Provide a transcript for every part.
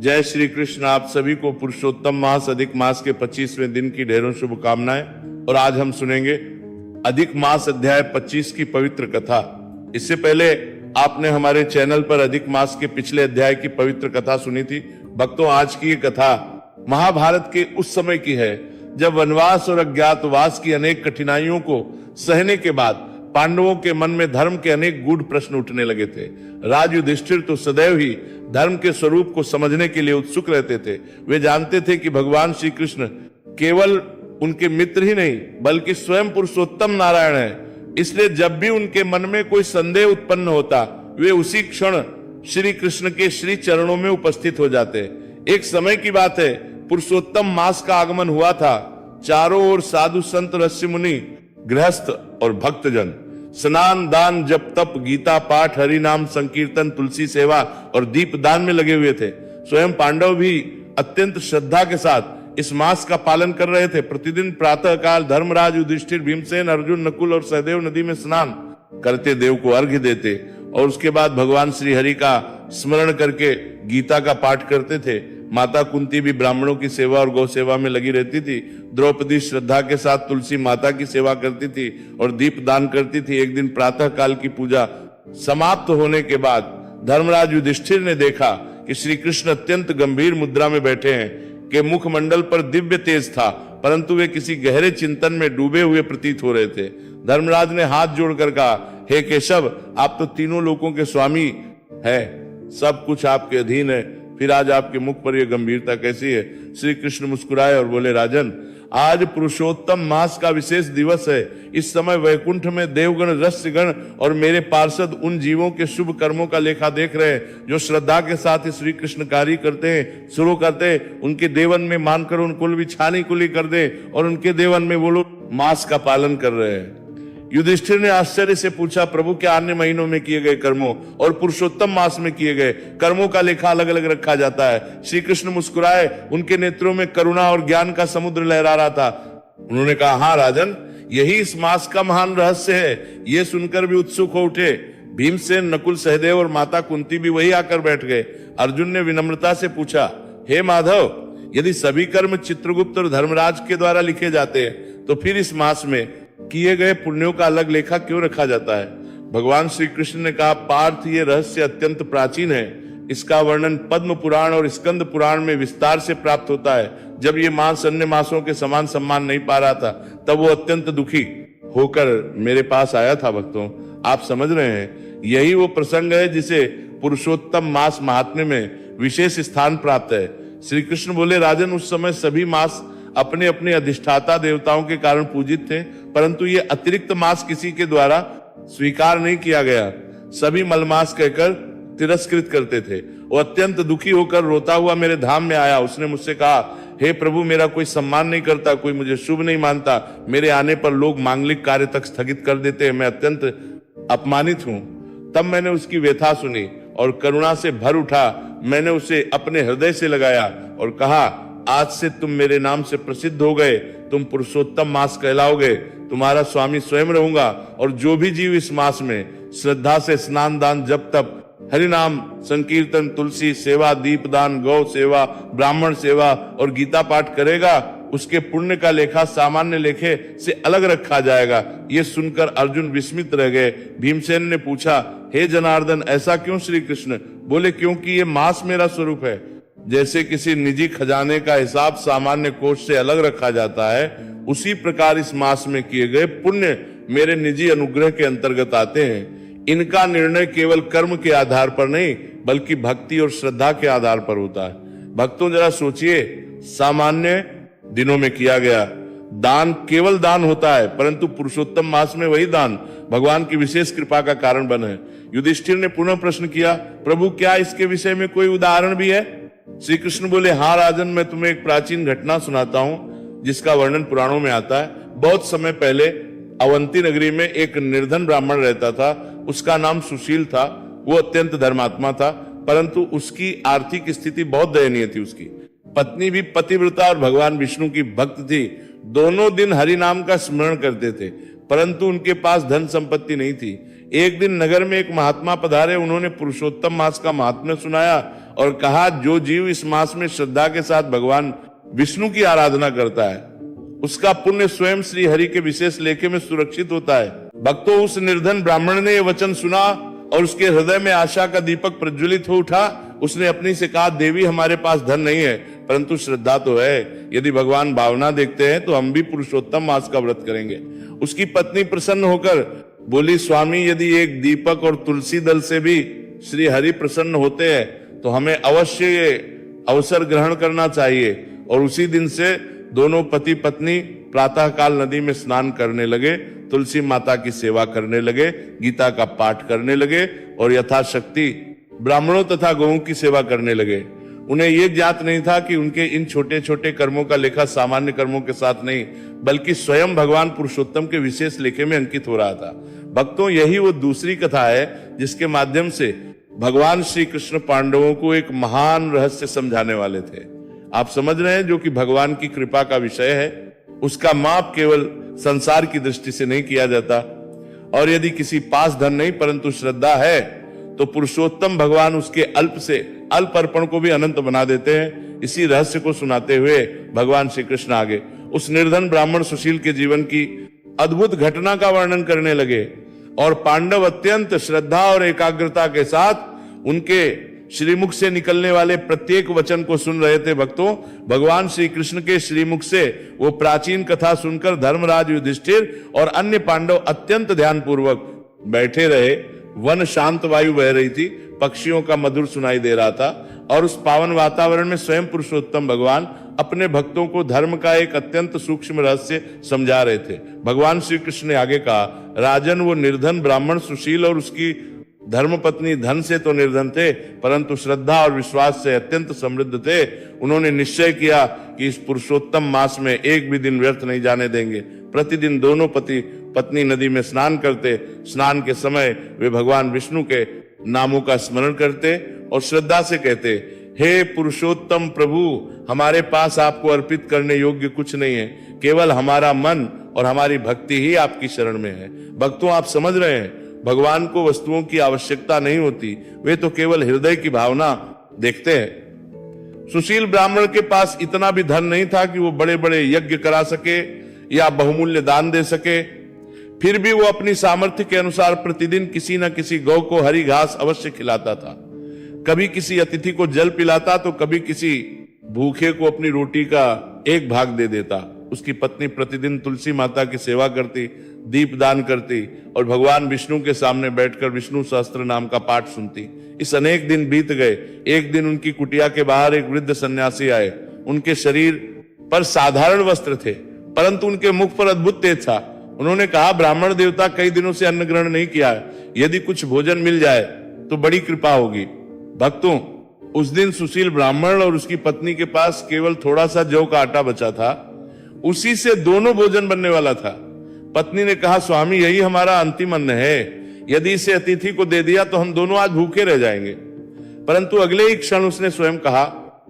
जय श्री कृष्ण। आप सभी को पुरुषोत्तम मास अधिक मास के 25वें दिन की ढेरों शुभकामनाएं। और आज हम सुनेंगे अधिक मास अध्याय 25 की पवित्र कथा। इससे पहले आपने हमारे चैनल पर अधिक मास के पिछले अध्याय की पवित्र कथा सुनी थी। भक्तों, आज की ये कथा महाभारत के उस समय की है जब वनवास और अज्ञातवास की अनेक कठिनाइयों को सहने के बाद पांडवों के मन में धर्म के अनेक गूढ़ प्रश्न उठने लगे थे। राज युधिष्ठिर तो सदैव ही धर्म के स्वरूप को समझने के लिए उत्सुक रहते थे। वे जानते थे कि भगवान श्री कृष्ण केवल उनके मित्र ही नहीं बल्कि स्वयं पुरुषोत्तम नारायण है। इसलिए जब भी उनके मन में कोई संदेह उत्पन्न होता वे उसी क्षण श्री कृष्ण के श्री चरणों में उपस्थित हो जाते। एक समय की बात है, पुरुषोत्तम मास का आगमन हुआ था। चारों ओर साधु संत ऋषि मुनि गृहस्थ और भक्तजन स्नान दान जप तप गीता पाठ हरि नाम संकीर्तन तुलसी सेवा और दीप दान में लगे हुए थे। स्वयं पांडव भी अत्यंत श्रद्धा के साथ इस मास का पालन कर रहे थे। प्रतिदिन प्रातः काल धर्मराज युधिष्ठिर भीमसेन अर्जुन नकुल और सहदेव नदी में स्नान करते, देव को अर्घ्य देते और उसके बाद भगवान श्री हरि का स्मरण करके गीता का पाठ करते थे। माता कुंती भी ब्राह्मणों की सेवा और गौ सेवा में लगी रहती थी। द्रौपदी श्रद्धा के साथ तुलसी माता की सेवा करती थी और दीप दान करती थी। एक दिन प्रातः काल की पूजा समाप्त होने के बाद धर्मराज युधिष्ठिर ने देखा कि श्री कृष्ण अत्यंत गंभीर मुद्रा में बैठे हैं, के मुखमंडल पर दिव्य तेज था, परंतु वे किसी गहरे चिंतन में डूबे हुए प्रतीत हो रहे थे। धर्मराज ने हाथ जोड़कर कहा, हे केशव, आप तो तीनों लोकों के स्वामी हैं, सब कुछ आपके अधीन है, फिर आज आपके मुख पर यह गंभीरता कैसी है? श्री कृष्ण मुस्कुराए और बोले, राजन, आज पुरुषोत्तम मास का विशेष दिवस है। इस समय वैकुंठ में देवगण रस्यगण और मेरे पार्षद उन जीवों के शुभ कर्मों का लेखा देख रहे हैं जो श्रद्धा के साथ ही श्री कृष्ण कार्य करते हैं, शुरू करते हैं। उनके देवन में मानकर उनको भी छानी कुली कर दे और उनके देवन में वो लोग मास का पालन कर रहे हैं। युधिष्ठिर ने आश्चर्य से पूछा, प्रभु, क्या अन्य महीनों में किए गए कर्मों और पुरुषोत्तम मास में किए गए कर्मों का लेखा अलग अलग रखा जाता है? श्री कृष्ण मुस्कुराए, उनके नेत्रों में करुणा और ज्ञान का समुद्र लहरा रहा था। उन्होंने कहा, हाँ राजन, यही इस मास का महान रहस्य है। ये सुनकर भी उत्सुक हो उठे। भीमसेन नकुल सहदेव और माता कुंती भी वही आकर बैठ गए। अर्जुन ने विनम्रता से पूछा, हे माधव, यदि सभी कर्म चित्रगुप्त और धर्मराज के द्वारा लिखे जाते हैं तो फिर इस मास में किए गए पुण्यों का अलग लेखा क्यों रखा जाता है? भगवान श्री कृष्ण ने कहा, पार्थ, ये रहस्य अत्यंत प्राचीन है। इसका वर्णन पद्म पुराण और स्कंद पुराण में विस्तार से प्राप्त होता है। जब ये मास अन्य मासों के समान सम्मान नहीं पा रहा था तब वो अत्यंत दुखी होकर मेरे पास आया था। भक्तों, आप समझ रहे हैं, यही वो प्रसंग है जिसे पुरुषोत्तम मास महात्म्य में विशेष स्थान प्राप्त है। श्री कृष्ण बोले, राजन, उस समय सभी मास अपने अपने अधिष्ठाता देवताओं के कारण पूजित थे, परंतु ये अतिरिक्त मास किसी के द्वारा स्वीकार नहीं किया गया। सभी मलमास कहकर तिरस्कृत करते थे। वो अत्यंत दुखी होकर रोता हुआ मेरे धाम में आया। उसने मुझसे कहा, हे प्रभु, मेरा कोई सम्मान नहीं करता, कोई मुझे शुभ नहीं मानता। मेरे आने पर लोग मांगलिक कार्य तक स्थगित कर देते हैं। मैं अत्यंत अपमानित हूं। तब मैंने उसकी व्यथा सुनी और करुणा से भर उठा। मैंने उसे अपने हृदय से लगाया और कहा, आज से तुम मेरे नाम से प्रसिद्ध हो गए, तुम पुरुषोत्तम मास कहलाओगे, तुम्हारा स्वामी स्वयं रहूंगा। और जो भी जीव इस मास में श्रद्धा से स्नान दान जप तप हरि नाम संकीर्तन तुलसी सेवा दीप दान गौ सेवा ब्राह्मण सेवा और गीता पाठ करेगा, उसके पुण्य का लेखा सामान्य लेखे से अलग रखा जाएगा। ये सुनकर अर्जुन विस्मित रह गए। भीमसेन ने पूछा, हे जनार्दन, ऐसा क्यों? श्री कृष्ण बोले, क्योंकि ये मास मेरा स्वरूप है। जैसे किसी निजी खजाने का हिसाब सामान्य कोष से अलग रखा जाता है, उसी प्रकार इस मास में किए गए पुण्य मेरे निजी अनुग्रह के अंतर्गत आते हैं। इनका निर्णय केवल कर्म के आधार पर नहीं बल्कि भक्ति और श्रद्धा के आधार पर होता है। भक्तों, जरा सोचिए, सामान्य दिनों में किया गया दान केवल दान होता है, परंतु पुरुषोत्तम मास में वही दान भगवान की विशेष कृपा का कारण बने। युधिष्ठिर ने पुनः प्रश्न किया, प्रभु, क्या इसके विषय में कोई उदाहरण भी है? श्री कृष्ण बोले, हाँ राजन, मैं तुम्हें एक प्राचीन घटना सुनाता हूं जिसका वर्णन पुराणों में आता है। बहुत समय पहले अवंती नगरी में एक निर्धन ब्राह्मण रहता था। उसका नाम सुशील था। वो अत्यंत धर्मात्मा था, परंतु उसकी आर्थिक स्थिति बहुत दयनीय थी। उसकी पत्नी भी पतिव्रता और भगवान विष्णु की भक्त थी। दोनों दिन हरि नाम का स्मरण करते थे, परंतु उनके पास धन संपत्ति नहीं थी। एक दिन नगर में एक महात्मा पधारे। उन्होंने पुरुषोत्तम मास का महात्म्य सुनाया और कहा जो जीव इस मास में श्रद्धा के साथ भगवान विष्णु की आराधना करता है उसका पुण्य स्वयं श्री हरि के विशेष लेखे में सुरक्षित होता है। भक्तों, उस निर्धन ब्राह्मण ने यह वचन सुना और उसके हृदय में आशा का दीपक प्रज्वलित हो उठा। उसने अपनी से कहा, देवी हमारे पास धन नहीं है परंतु श्रद्धा तो है। यदि भगवान भावना देखते हैं तो हम भी पुरुषोत्तम मास का व्रत करेंगे। उसकी पत्नी प्रसन्न होकर बोली, स्वामी यदि एक दीपक और तुलसी दल से भी श्री हरि प्रसन्न होते हैं तो हमें अवश्य ये अवसर ग्रहण करना चाहिए। और उसी दिन से दोनों पति पत्नी प्रातः काल नदी में स्नान करने लगे, तुलसी माता की सेवा करने लगे, गीता का पाठ करने लगे और यथाशक्ति ब्राह्मणों तथा गौओं की सेवा करने लगे। उन्हें यह ज्ञात नहीं था कि उनके इन छोटे छोटे कर्मों का लेखा सामान्य कर्मों के साथ नहीं बल्कि स्वयं भगवान पुरुषोत्तम के विशेष लेखे में अंकित हो रहा था। भक्तों, यही वो दूसरी कथा है जिसके माध्यम से भगवान श्री कृष्ण पांडवों को एक महान रहस्य समझाने वाले थे। आप समझ रहे हैं, जो कि भगवान की कृपा का विषय है उसका माप केवल संसार की दृष्टि से नहीं किया जाता। और यदि किसी पास धन नहीं परंतु श्रद्धा है तो पुरुषोत्तम भगवान उसके अल्प से अल्प अर्पण को भी अनंत बना देते हैं। इसी रहस्य को सुनाते हुए भगवान श्री कृष्ण आगे उस निर्धन ब्राह्मण सुशील के जीवन की अद्भुत घटना का वर्णन करने लगे। और पांडव अत्यंत श्रद्धा और एकाग्रता के साथ उनके श्रीमुख से निकलने वाले प्रत्येक वचन को सुन रहे थे। भक्तों, भगवान श्री कृष्ण के श्रीमुख से वो प्राचीन कथा सुनकर धर्मराज युधिष्ठिर और अन्य पांडव अत्यंत ध्यानपूर्वक बैठे रहे। वन शांत वायु बह रही थी, पक्षियों का मधुर सुनाई दे रहा था और उस पावन वातावरण में स्वयं पुरुषोत्तम भगवान अपने भक्तों को धर्म का एक अत्यंत सूक्ष्म रहस्य समझा रहे थे। भगवान श्री कृष्ण ने आगे कहा, राजन, वो निर्धन ब्राह्मण सुशील और उसकी धर्मपत्नी धन से तो निर्धन थे परंतु श्रद्धा और विश्वास से अत्यंत समृद्ध थे। उन्होंने निश्चय किया कि इस पुरुषोत्तम मास में एक भी दिन व्यर्थ नहीं जाने देंगे। प्रतिदिन दोनों पति पत्नी नदी में स्नान करते। स्नान के समय वे भगवान विष्णु के नामों का स्मरण करते और श्रद्धा से कहते, हे पुरुषोत्तम प्रभु, हमारे पास आपको अर्पित करने योग्य कुछ नहीं है, केवल हमारा मन और हमारी भक्ति ही आपकी शरण में है। भक्तों, आप समझ रहे हैं, भगवान को वस्तुओं की आवश्यकता नहीं होती, वे तो केवल हृदय की भावना देखते हैं। सुशील ब्राह्मण के पास इतना भी धन नहीं था कि वो बड़े बड़े यज्ञ करा सके या बहुमूल्य दान दे सके। फिर भी वो अपनी सामर्थ्य के अनुसार प्रतिदिन किसी न किसी गौ को हरी घास अवश्य खिलाता था। कभी किसी अतिथि को जल पिलाता तो कभी किसी भूखे को अपनी रोटी का एक भाग दे देता। उसकी पत्नी प्रतिदिन तुलसी माता की सेवा करती, दीप दान करती और भगवान विष्णु के सामने बैठकर विष्णु सहस्त्र नाम का पाठ सुनती। इस अनेक दिन बीत गए। एक दिन उनकी कुटिया के बाहर एक वृद्ध सन्यासी आए। उनके शरीर पर साधारण वस्त्र थे परंतु उनके मुख पर अद्भुत तेज था। उन्होंने कहा, ब्राह्मण देवता कई दिनों से अन्न ग्रहण नहीं किया है, यदि कुछ भोजन मिल जाए तो बड़ी कृपा होगी। भक्तों, उस दिन सुशील ब्राह्मण और उसकी पत्नी के पास केवल थोड़ा सा जौ का आटा बचा था। उसी से दोनों भोजन बनने वाला था। पत्नी ने कहा, स्वामी यही हमारा अंतिम अन्न है, यदि इसे अतिथि को दे दिया तो हम दोनों आज भूखे रह जाएंगे। परंतु अगले ही क्षण उसने स्वयं कहा,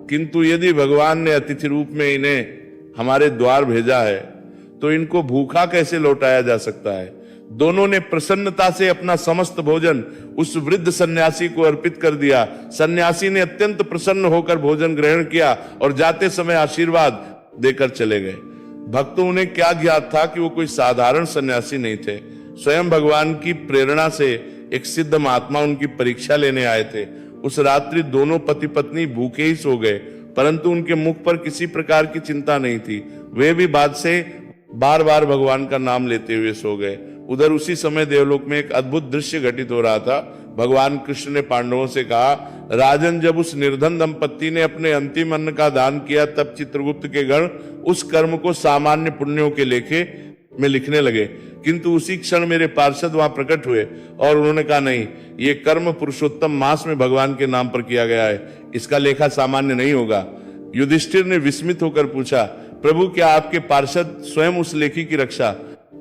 किंतु यदि भगवान ने अतिथि रूप में इन्हें हमारे द्वार भेजा है तो इनको भूखा कैसे लौटाया जा सकता है। दोनों ने प्रसन्नता से अपना समस्त भोजन उस वृद्ध सन्यासी को अर्पित कर दिया। सन्यासी ने अत्यंत प्रसन्न होकर भोजन ग्रहण किया और जाते समय आशीर्वाद देकर चले गए। भक्तों, उन्हें क्या ज्ञात था कि वो कोई साधारण सन्यासी नहीं थे। स्वयं भगवान की प्रेरणा से एक सिद्ध महात्मा उनकी परीक्षा लेने आए थे। उस रात्रि दोनों पति पत्नी भूखे ही सो गए परंतु उनके मुख पर किसी प्रकार की चिंता नहीं थी। वे भी बाद से बार बार भगवान का नाम लेते हुए सो गए। उधर उसी समय देवलोक में एक अद्भुत दृश्य घटित हो रहा था। भगवान कृष्ण ने पांडवों से कहा, राजन, जब उस निर्धन दंपत्ति ने अपने अंतिम अन्न का दान किया तब चित्रगुप्त के गण उस कर्म को सामान्य पुण्यों के लेखे में लिखने लगे। किंतु उसी क्षण मेरे पार्षद वहां प्रकट हुए और उन्होंने कहा, नहीं, ये कर्म पुरुषोत्तम मास में भगवान के नाम पर किया गया है, इसका लेखा सामान्य नहीं होगा। युधिष्ठिर ने विस्मित होकर पूछा, प्रभु, क्या आपके पार्षद स्वयं उस लेखी की रक्षा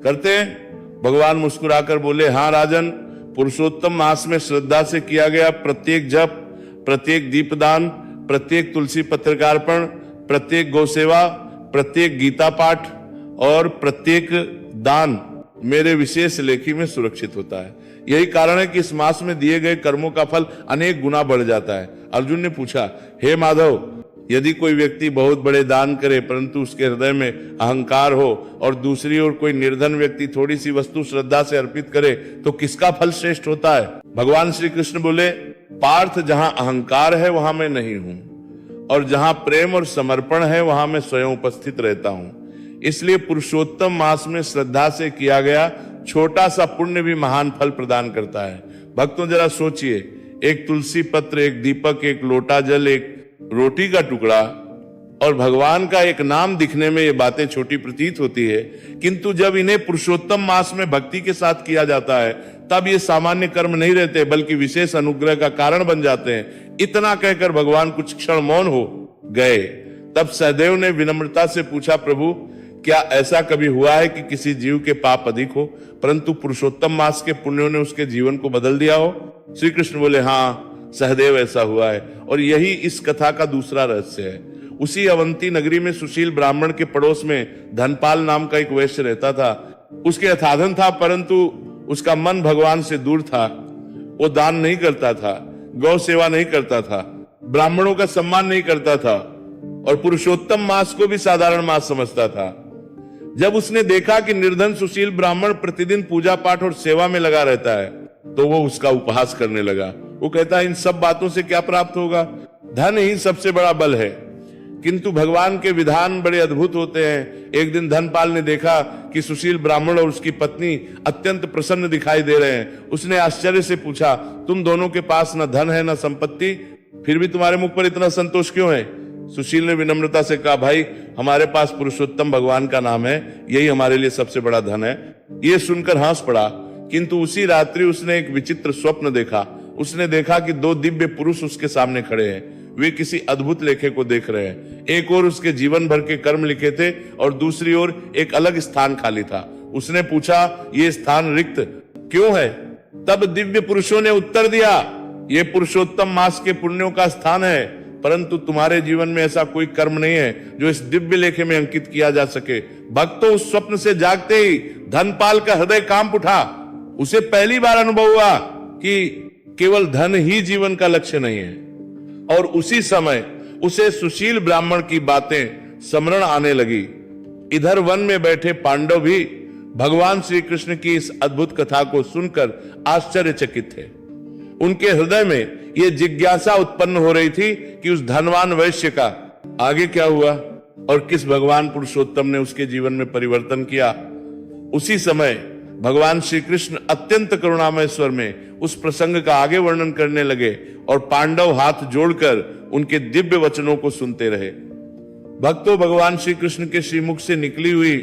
करते हैं? भगवान मुस्कुराकर बोले, हाँ राजन, पुरुषोत्तम मास में श्रद्धा से किया गया प्रत्येक जप, प्रत्येक दीपदान, प्रत्येक तुलसी पत्रकार्पण, प्रत्येक गौसेवा, प्रत्येक गीता पाठ और प्रत्येक दान मेरे विशेष लेखी में सुरक्षित होता है। यही कारण है कि इस मास में दिए गए कर्मों का फल अनेक गुना बढ़ जाता है। अर्जुन ने पूछा, हे माधव, यदि कोई व्यक्ति बहुत बड़े दान करे परंतु उसके हृदय में अहंकार हो और दूसरी ओर कोई निर्धन व्यक्ति थोड़ी सी वस्तु श्रद्धा से अर्पित करे तो किसका फल श्रेष्ठ होता है? भगवान श्री कृष्ण बोले, पार्थ, जहां अहंकार है वहां मैं नहीं हूं और जहां प्रेम और समर्पण है वहां मैं स्वयं उपस्थित रहता हूं। इसलिए पुरुषोत्तम मास में श्रद्धा से किया गया छोटा सा पुण्य भी महान फल प्रदान करता है। भक्तों, जरा सोचिए, एक तुलसी पत्र, एक दीपक, एक लोटा जल, एक रोटी का टुकड़ा और भगवान का एक नाम दिखने में ये बातें छोटी प्रतीत होती है, किंतु जब इन्हें पुरुषोत्तम मास में भक्ति के साथ किया जाता है तब ये सामान्य कर्म नहीं रहते बल्कि विशेष अनुग्रह का कारण बन जाते हैं। इतना कहकर भगवान कुछ क्षण मौन हो गए। तब सहदेव ने विनम्रता से पूछा, प्रभु, क्या ऐसा कभी हुआ है कि किसी जीव के पाप अधिक हो परंतु पुरुषोत्तम मास के पुण्यों ने उसके जीवन को बदल दिया हो? श्री कृष्ण बोले, हाँ सहदेव, ऐसा हुआ है और यही इस कथा का दूसरा रहस्य है। उसी अवंती नगरी में सुशील ब्राह्मण के पड़ोस में धनपाल नाम का एक वैश्य रहता था। उसके अथाधन था परंतु उसका मन भगवान से दूर था। वो दान नहीं करता था, गौ सेवा नहीं करता था, ब्राह्मणों का सम्मान नहीं करता था और पुरुषोत्तम मास को भी साधारण मास समझता था। जब उसने देखा कि निर्धन सुशील ब्राह्मण प्रतिदिन पूजा पाठ और सेवा में लगा रहता है तो वो उसका उपहास करने लगा। वो कहता है, इन सब बातों से क्या प्राप्त होगा? धन ही सबसे बड़ा बल है। किंतु भगवान के विधान बड़े अद्भुत होते हैं। एक दिन धनपाल ने देखा कि सुशील ब्राह्मण और उसकी पत्नी अत्यंत प्रसन्न दिखाई दे रहे हैं। उसने आश्चर्य से पूछा, तुम दोनों के पास न धन है न संपत्ति, फिर भी तुम्हारे मुख पर इतना संतोष क्यों है? सुशील ने विनम्रता से कहा, भाई, हमारे पास पुरुषोत्तम भगवान का नाम है, यही हमारे लिए सबसे बड़ा धन है। ये सुनकर हंस पड़ा। किंतु उसी रात्रि उसने एक विचित्र स्वप्न देखा। उसने देखा कि दो दिव्य पुरुष उसके सामने खड़े हैं। वे किसी अद्भुत लेखे को देख रहे हैं। एक ओर उसके जीवन भर के कर्म लिखे थे और दूसरी ओर एक अलग स्थान खाली था। उसने पूछा, ये स्थान रिक्त क्यों है? तब दिव्य पुरुषों ने उत्तर दिया, ये पुरुषोत्तम मास के पुण्यों का स्थान है, परंतु तुम्हारे जीवन में ऐसा कोई कर्म नहीं है जो इस दिव्य लेखे में अंकित किया जा सके। भक्तों, उस स्वप्न से जागते ही धनपाल का हृदय कांप उठा। उसे पहली बार अनुभव हुआ कि केवल धन ही जीवन का लक्ष्य नहीं है। और उसी समय उसे सुशील ब्राह्मण की बातें स्मरण आने लगी। इधर वन में बैठे पांडव भी भगवान श्री कृष्ण की इस अद्भुत कथा को सुनकर आश्चर्यचकित थे। उनके हृदय में यह जिज्ञासा उत्पन्न हो रही थी कि उस धनवान वैश्य का आगे क्या हुआ और किस भगवान पुरुषोत्तम ने उसके जीवन में परिवर्तन किया। उसी समय भगवान श्री कृष्ण अत्यंत करुणामय स्वर में उस प्रसंग का आगे वर्णन करने लगे और पांडव हाथ जोड़कर उनके दिव्य वचनों को सुनते रहे। भक्तों, भगवान श्री कृष्ण के श्रीमुख से निकली हुई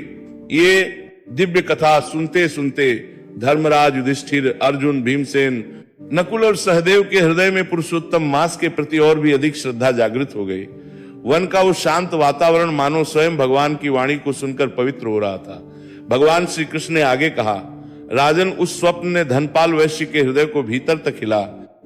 ये दिव्य कथा सुनते सुनते धर्मराज, युधिष्ठिर, अर्जुन, भीमसेन, नकुल और सहदेव के हृदय में पुरुषोत्तम मास के प्रति और भी अधिक श्रद्धा जागृत हो गई। वन का वो शांत वातावरण मानो स्वयं भगवान की वाणी को सुनकर पवित्र हो रहा था। भगवान श्री कृष्ण ने आगे कहा, राजन, उस स्वप्न ने धनपाल वैश्य के हृदय को भीतर तक हिला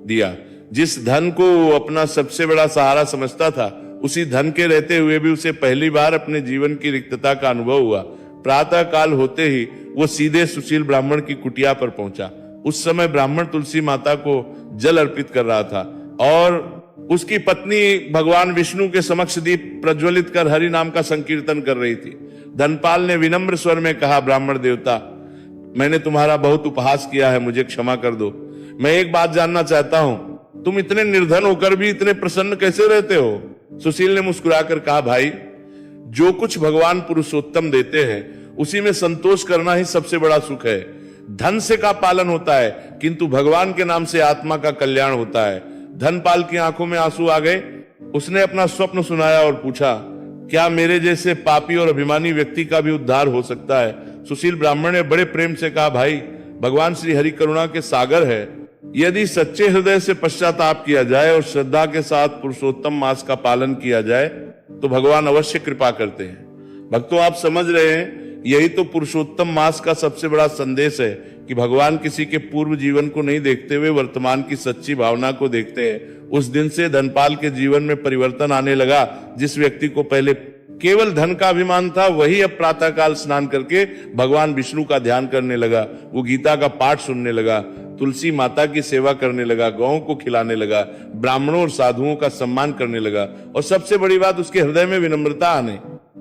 दिया। जिस धन को वो अपना सबसे बड़ा सहारा समझता था, उसी धन के रहते हुए भी उसे पहली बार अपने जीवन की रिक्तता का अनुभव हुआ। प्रातः काल होते ही वो सीधे सुशील ब्राह्मण की कुटिया पर पहुंचा। उस समय ब्राह्मण तुलसी माता को जल अर्पित कर रहा था और उसकी पत्नी भगवान विष्णु के समक्ष दीप प्रज्वलित कर हरि नाम का संकीर्तन कर रही थी। धनपाल ने विनम्र स्वर में कहा, ब्राह्मण देवता, मैंने तुम्हारा बहुत उपहास किया है, मुझे क्षमा कर दो। मैं एक बात जानना चाहता हूं, तुम इतने निर्धन होकर भी इतने प्रसन्न कैसे रहते हो? सुशील ने मुस्कुराकर कहा, भाई, जो कुछ भगवान पुरुषोत्तम देते हैं उसी में संतोष करना ही सबसे बड़ा सुख है। धन से का पालन होता है किंतु भगवान के नाम से आत्मा का कल्याण होता है। धनपाल की आंखों में आंसू आ गए। उसने अपना स्वप्न सुनाया और पूछा, क्या मेरे जैसे पापी और अभिमानी व्यक्ति का भी उद्धार हो सकता है? सुशील ब्राह्मण ने बड़े प्रेम से कहा, भाई, भगवान श्री हरि करुणा के सागर है। यदि सच्चे हृदय से पश्चाताप किया जाए और श्रद्धा के साथ पुरुषोत्तम मास का पालन किया जाए तो भगवान अवश्य कृपा करते हैं। भक्तों, आप समझ रहे हैं, यही तो पुरुषोत्तम मास का सबसे बड़ा संदेश है कि भगवान किसी के पूर्व जीवन को नहीं देखते हुए वर्तमान की सच्ची भावना को देखते हैं। उस दिन से धनपाल के जीवन में परिवर्तन आने लगा। जिस व्यक्ति को पहले केवल धन का अभिमान था, वही अब प्रातःकाल स्नान करके भगवान विष्णु का ध्यान करने लगा। वो गीता का पाठ सुनने लगा। तुलसी माता की सेवा करने लगा, गौओं को खिलाने लगा, ब्राह्मणों और साधुओं का सम्मान करने लगा, और सबसे बड़ी बात उसके हृदय में विनम्रता आने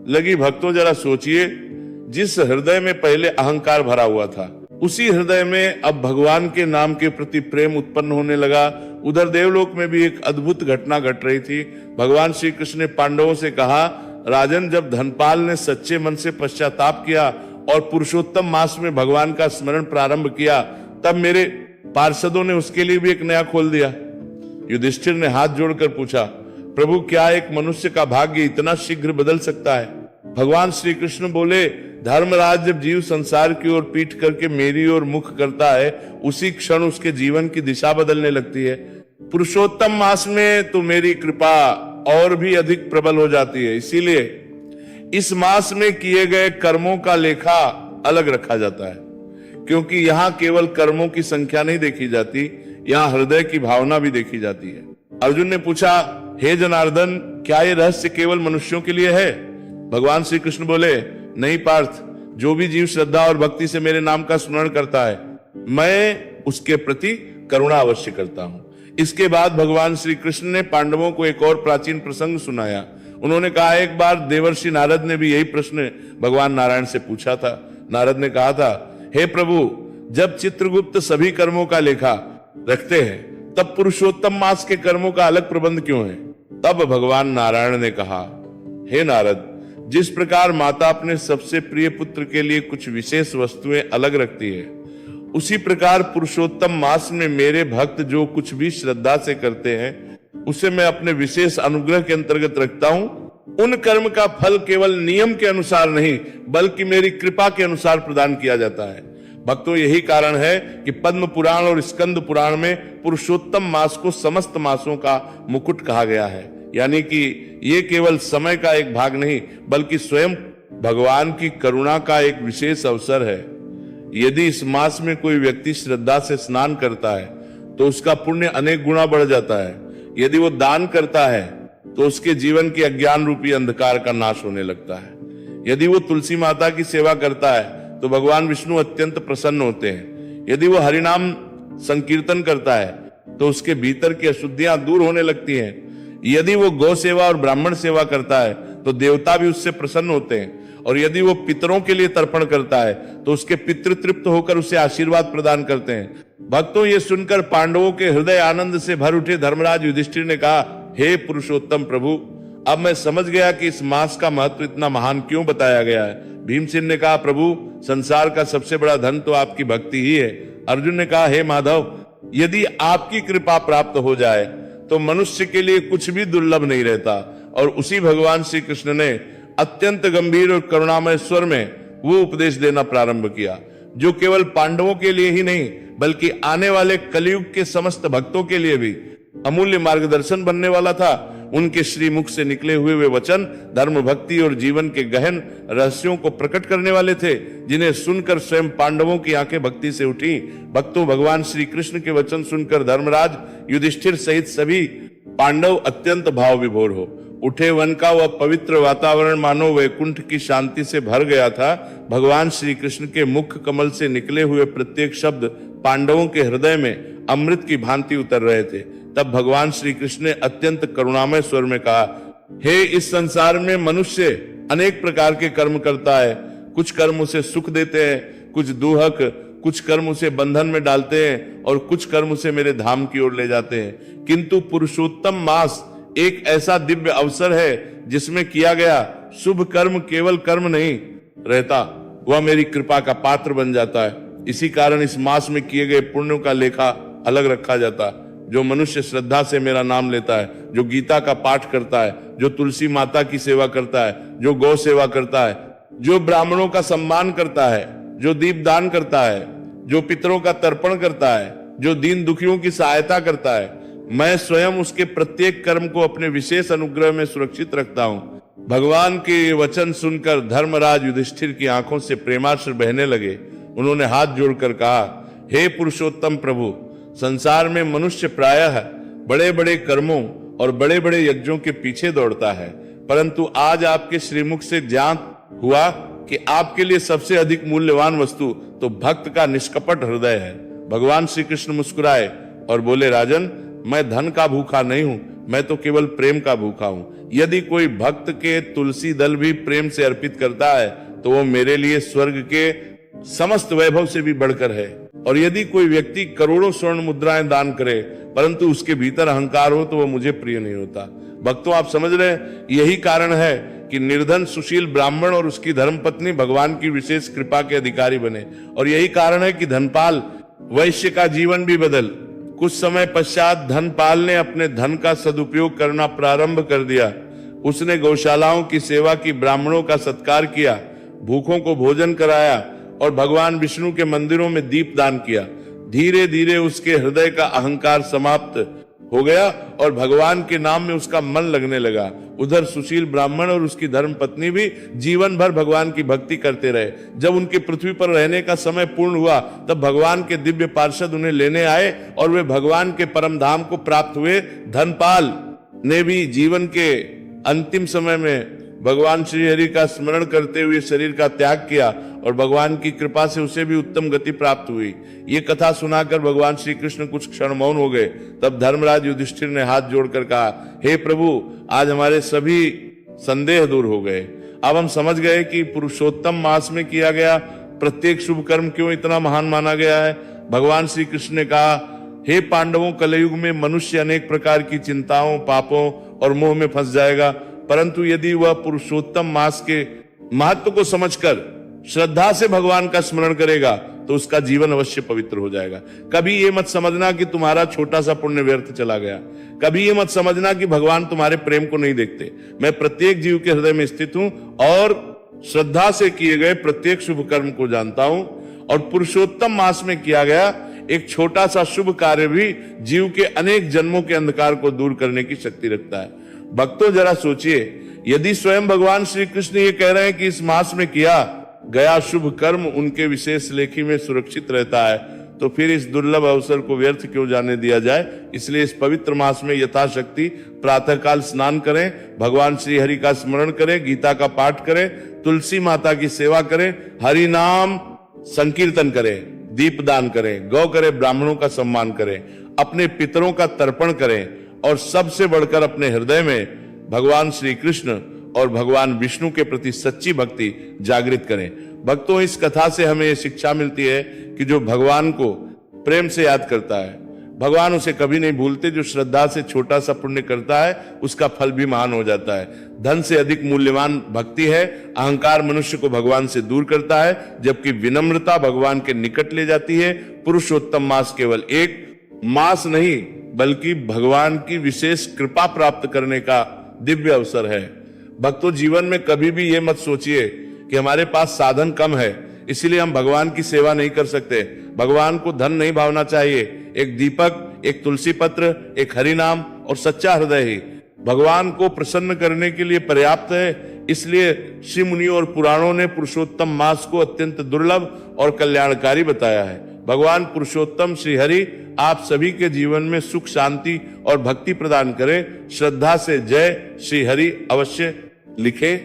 लगी। भक्तों जरा सोचिए, जिस हृदय में पहले अहंकार भरा हुआ था, उसी हृदय में अब भगवान के नाम के प्रति प्रेम उत्पन्न होने लगा। उधर देवलोक में भी एक अद्भुत घटना घट रही थी। भगवान श्री कृष्ण ने पांडवों से कहा, राजन, जब धनपाल ने सच्चे मन से पश्चाताप किया और पुरुषोत्तम मास में भगवान का स्मरण प्रारंभ किया, तब मेरे पार्षदों ने उसके लिए भी एक नया खोल दिया। युधिष्ठिर ने हाथ जोड़कर पूछा, प्रभु, क्या एक मनुष्य का भाग्य इतना शीघ्र बदल सकता है? भगवान श्री कृष्ण बोले, धर्मराज, जब जीव संसार की ओर पीठ करके मेरी ओर मुख करता है, उसी क्षण उसके जीवन की दिशा बदलने लगती है। पुरुषोत्तम मास में तो मेरी कृपा और भी अधिक प्रबल हो जाती है। इसीलिए इस मास में किए गए कर्मों का लेखा अलग रखा जाता है, क्योंकि यहाँ केवल कर्मों की संख्या नहीं देखी जाती, यहाँ हृदय की भावना भी देखी जाती है। अर्जुन ने पूछा, हे जनार्दन, क्या ये रहस्य केवल मनुष्यों के लिए है? भगवान श्री कृष्ण बोले, नहीं पार्थ, जो भी जीव श्रद्धा और भक्ति से मेरे नाम का स्मरण करता है, मैं उसके प्रति करुणा अवश्य करता हूं। इसके बाद भगवान श्री कृष्ण ने पांडवों को एक और प्राचीन प्रसंग सुनाया। उन्होंने कहा, एक बार देवर्षि नारद ने भी यही प्रश्न भगवान नारायण से पूछा था। नारद ने कहा था, हे प्रभु, जब चित्रगुप्त सभी कर्मों का लेखा रखते हैं, तब पुरुषोत्तम मास के कर्मों का अलग प्रबंध क्यों है? तब भगवान नारायण ने कहा, हे नारद, जिस प्रकार माता अपने सबसे प्रिय पुत्र के लिए कुछ विशेष वस्तुएं अलग रखती है, उसी प्रकार पुरुषोत्तम मास में मेरे भक्त जो कुछ भी श्रद्धा से करते हैं, उसे मैं अपने विशेष अनुग्रह के अंतर्गत रखता हूं। उन कर्म का फल केवल नियम के अनुसार नहीं, बल्कि मेरी कृपा के अनुसार प्रदान किया जाता है। भक्तों, यही कारण है कि पद्म पुराण और स्कंद पुराण में पुरुषोत्तम मास को समस्त मासों का मुकुट कहा गया है। यानी कि ये केवल समय का एक भाग नहीं, बल्कि स्वयं भगवान की करुणा का एक विशेष अवसर है। यदि इस मास में कोई व्यक्ति श्रद्धा से स्नान करता है, तो उसका पुण्य अनेक गुना बढ़ जाता है। यदि वो दान करता है, तो उसके जीवन के अज्ञान रूपी अंधकार का नाश होने लगता है। यदि वो तुलसी माता की सेवा करता है, तो भगवान विष्णु अत्यंत प्रसन्न होते हैं। यदि वो हरिनाम संकीर्तन करता है, तो उसके भीतर की अशुद्धियां दूर होने लगती हैं। यदि वो गौ सेवा और ब्राह्मण सेवा करता है, तो देवता भी उससे प्रसन्न होते हैं। और यदि वो पितरों के लिए तर्पण करता है, तो उसके पितृ तृप्त होकर उसे आशीर्वाद प्रदान करते हैं। भक्तों, ये सुनकर पांडवों के हृदय आनंद से भर उठे। धर्मराज युधिष्ठिर ने कहा, हे पुरुषोत्तम प्रभु, अब मैं समझ गया कि इस मास का महत्व इतना महान क्यों बताया गया है। भीमसेन ने कहा, प्रभु, संसार का सबसे बड़ा धन तो आपकी भक्ति ही है। अर्जुन ने कहा, हे माधव, यदि आपकी कृपा प्राप्त हो जाए, तो मनुष्य के लिए कुछ भी दुर्लभ नहीं रहता। और उसी भगवान श्री कृष्ण ने अत्यंत गंभीर और करुणामय स्वर में वो उपदेश देना प्रारंभ किया, जो केवल पांडवों के लिए ही नहीं, बल्कि आने वाले कलयुग के समस्त भक्तों के लिए भी अमूल्य मार्गदर्शन बनने वाला था। उनके श्रीमुख से निकले हुए वे वचन धर्म, भक्ति और जीवन के गहन रहस्यों को प्रकट करने वाले थे, जिन्हें सुनकर स्वयं पांडवों की आंखें भक्ति से उठी। भक्तों, भगवान श्री कृष्ण के वचन सुनकर धर्मराज युधिष्ठिर सहित सभी पांडव अत्यंत भाव विभोर हो उठे। वन का वह पवित्र वातावरण मानो वैकुंठ की शांति से भर गया था। भगवान श्री कृष्ण के मुख कमल से निकले हुए प्रत्येक शब्द पांडवों के हृदय में अमृत की भांति उतर रहे थे। तब भगवान श्री कृष्ण ने अत्यंत करुणामय स्वर में कहा, हे, इस संसार में मनुष्य अनेक प्रकार के कर्म करता है। कुछ कर्म उसे सुख देते हैं, कुछ दुहक, कुछ कर्म उसे बंधन में डालते हैं, और कुछ कर्म उसे मेरे धाम की ओर ले जाते हैं। किंतु पुरुषोत्तम मास एक ऐसा दिव्य अवसर है, जिसमें किया गया शुभ कर्म केवल कर्म नहीं रहता, वह मेरी कृपा का पात्र बन जाता है। इसी कारण इस मास में किए गए पुण्यों का लेखा अलग रखा जाता है। जो मनुष्य श्रद्धा से मेरा नाम लेता है, जो गीता का पाठ करता है, जो तुलसी माता की सेवा करता है, जो गौ सेवा करता है, जो ब्राह्मणों का सम्मान करता है, जो दीपदान करता है, जो पितरों का तर्पण करता है, जो दीन दुखियों की सहायता करता है, मैं स्वयं उसके प्रत्येक कर्म को अपने विशेष अनुग्रह में सुरक्षित रखता हूं। भगवान के वचन सुनकर धर्मराज युधिष्ठिर की आंखों से प्रेमाश्रु बहने लगे। उन्होंने हाथ जोड़कर कहा, हे पुरुषोत्तम प्रभु, संसार में मनुष्य प्रायः बड़े बड़े कर्मों और बड़े बड़े यज्ञों के पीछे दौड़ता है, परंतु आज आपके श्रीमुख से ज्ञात हुआ कि आपके लिए सबसे अधिक मूल्यवान वस्तु तो भक्त का निष्कपट हृदय है। भगवान श्री कृष्ण मुस्कुराए और बोले, राजन, मैं धन का भूखा नहीं हूं, मैं तो केवल प्रेम का भूखा हूं। यदि कोई भक्त के तुलसी दल भी प्रेम से अर्पित करता है तो वो मेरे लिए स्वर्ग के समस्त वैभव से भी बढ़कर है। और यदि कोई व्यक्ति करोड़ों स्वर्ण मुद्राएं दान करे परंतु उसके भीतर अहंकार हो तो वो मुझे प्रिय नहीं होता। भक्तों, आप समझ रहे हैं, यही कारण है कि निर्धन सुशील ब्राह्मण और उसकी धर्मपत्नी भगवान की विशेष कृपा के अधिकारी बने। और यही कारण है कि धनपाल वैश्य का जीवन भी बदल। कुछ समय पश्चात धनपाल ने अपने धन का सदुपयोग करना प्रारंभ कर दिया। उसने गौशालाओं की सेवा की, ब्राह्मणों का सत्कार किया, भूखों को भोजन कराया और भगवान विष्णु के मंदिरों में दीप दान किया। धीरे धीरे उसके हृदय का अहंकार समाप्त हो गया और भगवान के नाम में उसका मन लगने लगा। उधर सुशील ब्राह्मण और उसकी धर्मपत्नी भी जीवन भर भगवान की भक्ति करते रहे। जब उनके पृथ्वी पर रहने का समय पूर्ण हुआ तब भगवान के दिव्य पार्षद उन्हें लेने आए और वे भगवान के परम धाम को प्राप्त हुए। धनपाल ने भी जीवन के अंतिम समय में भगवान श्री हरि का स्मरण करते हुए शरीर का त्याग किया और भगवान की कृपा से उसे भी उत्तम गति प्राप्त हुई। ये कथा सुनाकर भगवान श्री कृष्ण कुछ क्षण मौन हो गए। तब धर्मराज युधिष्ठिर ने हाथ जोड़कर कहा, हे प्रभु, आज हमारे सभी संदेह दूर हो गए। अब हम समझ गए कि पुरुषोत्तम मास में किया गया प्रत्येक शुभ कर्म क्यों इतना महान माना गया है। भगवान श्री कृष्ण ने कहा, हे पांडवों, कलयुग में मनुष्य अनेक प्रकार की चिंताओं, पापों और मोह में फंस जाएगा, परंतु यदि वह पुरुषोत्तम मास के महत्व को समझकर श्रद्धा से भगवान का स्मरण करेगा तो उसका जीवन अवश्य पवित्र हो जाएगा। कभी ये मत समझना कि तुम्हारा छोटा सा पुण्य व्यर्थ चला गया। कभी ये मत समझना कि भगवान तुम्हारे प्रेम को नहीं देखते। मैं प्रत्येक जीव के हृदय में स्थित हूं और श्रद्धा से किए गए प्रत्येक शुभ कर्म को जानता हूं। और पुरुषोत्तम मास में किया गया एक छोटा सा शुभ कार्य भी जीव के अनेक जन्मों के अंधकार को दूर करने की शक्ति रखता है। भक्तों, जरा सोचिए, यदि स्वयं भगवान श्री कृष्ण ये कह रहे हैं कि इस मास में किया गया शुभ कर्म उनके विशेष लेखी में सुरक्षित रहता है, तो फिर इस दुर्लभ अवसर को व्यर्थ क्यों जाने दिया जाए। इसलिए इस पवित्र मास में यथाशक्ति प्रातःकाल स्नान करें, भगवान श्री हरि का स्मरण करें, गीता का पाठ करें, तुलसी माता की सेवा करें, हरि नाम संकीर्तन करें, दीप दान करें, गौ करें, ब्राह्मणों का सम्मान करें, अपने पितरों का तर्पण करें और सबसे बढ़कर अपने हृदय में भगवान श्री कृष्ण और भगवान विष्णु के प्रति सच्ची भक्ति जागृत करें। भक्तों, इस कथा से हमें यह शिक्षा मिलती है कि जो भगवान को प्रेम से याद करता है, भगवान उसे कभी नहीं भूलते। जो श्रद्धा से छोटा सा पुण्य करता है उसका फल भी महान हो जाता है। धन से अधिक मूल्यवान भक्ति है। अहंकार मनुष्य को भगवान से दूर करता है, जबकि विनम्रता भगवान के निकट ले जाती है। पुरुषोत्तम मास केवल एक मास नहीं बल्कि भगवान की विशेष कृपा प्राप्त करने का दिव्य अवसर है। भक्तों, जीवन में कभी भी ये मत सोचिए कि हमारे पास साधन कम है इसलिए हम भगवान की सेवा नहीं कर सकते। भगवान को धन नहीं भावना चाहिए। एक दीपक, एक तुलसी पत्र, एक हरि नाम और सच्चा हृदय ही भगवान को प्रसन्न करने के लिए पर्याप्त है। इसलिए श्री मुनि और पुराणों ने पुरुषोत्तम मास को अत्यंत दुर्लभ और कल्याणकारी बताया है। भगवान पुरुषोत्तम श्री हरि आप सभी के जीवन में सुख, शांति और भक्ति प्रदान करें। श्रद्धा से जय श्री हरि अवश्य लिखें।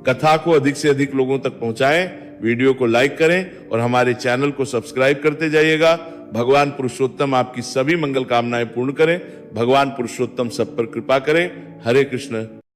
कथा को अधिक से अधिक लोगों तक पहुंचाएं, वीडियो को लाइक करें और हमारे चैनल को सब्सक्राइब करते जाइएगा। भगवान पुरुषोत्तम आपकी सभी मंगल कामनाएं पूर्ण करें। भगवान पुरुषोत्तम सब पर कृपा करें। हरे कृष्ण